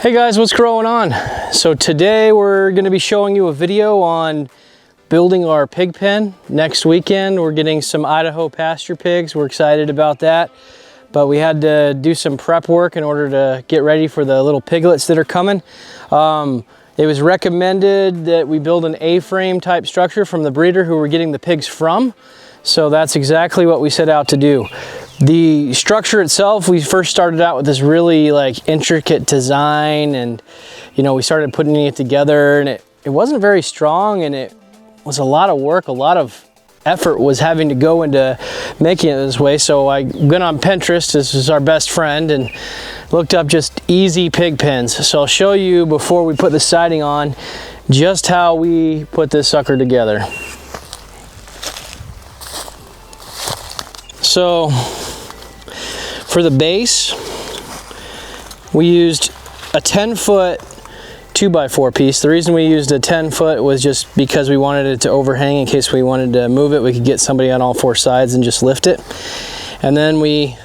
Hey guys, what's going on? So today we're going to be showing you a video on building our pig pen. Next weekend we're getting some Idaho pasture pigs. We're excited about that, but we had to do some prep work in order to get ready for the little piglets that are coming. It was recommended that we build an A-frame type structure from the breeder who we're getting the pigs from. So that's exactly what we set out to do. The structure itself, we first started out with this really intricate design, and we started putting it together, and it wasn't very strong, and it was a lot of work. A lot of effort was having to go into making it this way. So I went on Pinterest, this is our best friend, and looked up just easy pig pens. So I'll show you before we put the siding on just how we put this sucker together. So for the base, we used a 10-foot 2x4 piece. The reason we used a 10-foot was just because we wanted it to overhang in case we wanted to move it. We could get somebody on all four sides and just lift it. And then we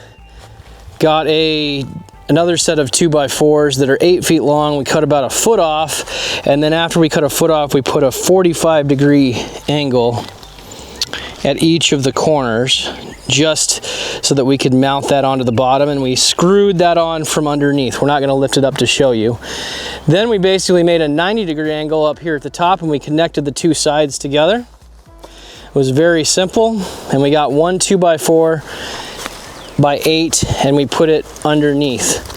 got another set of 2x4s that are 8 feet long. We cut about a foot off, and then after we cut a foot off, we put a 45-degree angle at each of the corners, just so that we could mount that onto the bottom, and we screwed that on from underneath. We're not going to lift it up to show you. Then we basically made a 90-degree angle up here at the top, and we connected the two sides together. It was very simple, and we got one 2x4 by 8, and we put it underneath.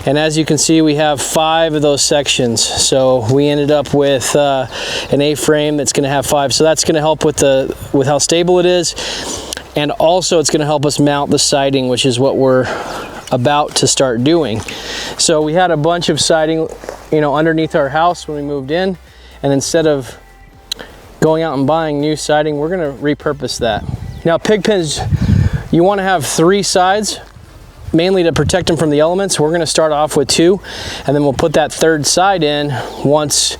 And as you can see, we have 5 of those sections. So we ended up with an A-frame that's going to have 5. So that's going to help with how stable it is. And also it's going to help us mount the siding, which is what we're about to start doing. So we had a bunch of siding, underneath our house when we moved in. And instead of going out and buying new siding, we're going to repurpose that. Now, pig pens, you want to have 3 sides, mainly to protect them from the elements. We're going to start off with 2, and then we'll put that 3rd side in once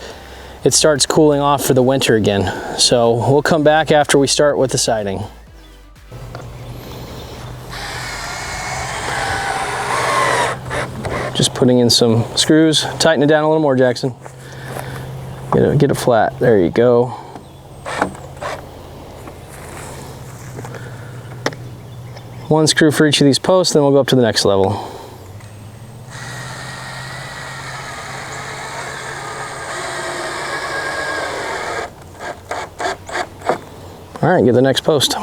it starts cooling off for the winter again. So we'll come back after we start with the siding. Just putting in some screws. Tighten it down a little more, Jackson. Get it flat. There you go. One screw for each of these posts, then we'll go up to the next level. All right, get the next post.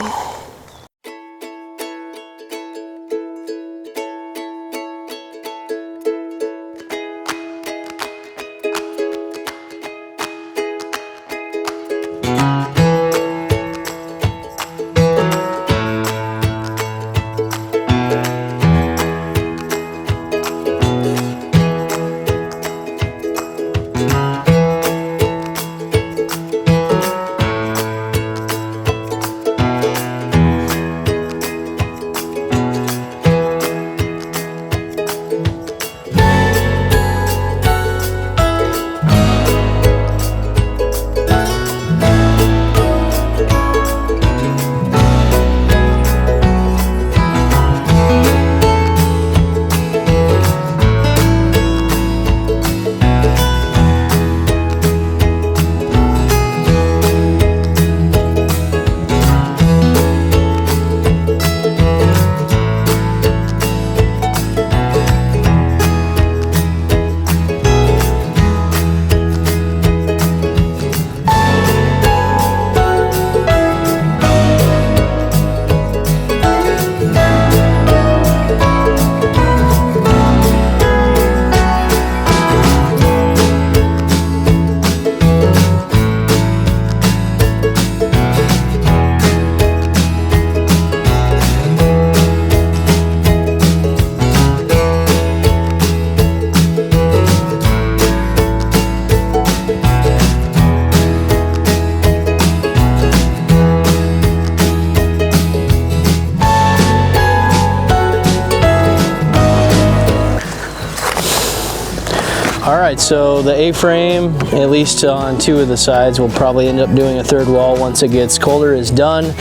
All right, so the A-frame, at least on 2 of the sides, we'll probably end up doing a 3rd wall once it gets colder, is done.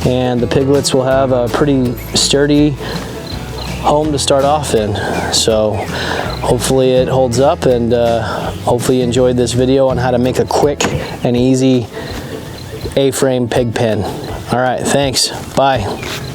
And the piglets will have a pretty sturdy home to start off in. So hopefully it holds up, and hopefully you enjoyed this video on how to make a quick and easy A-frame pig pen. All right, thanks. Bye.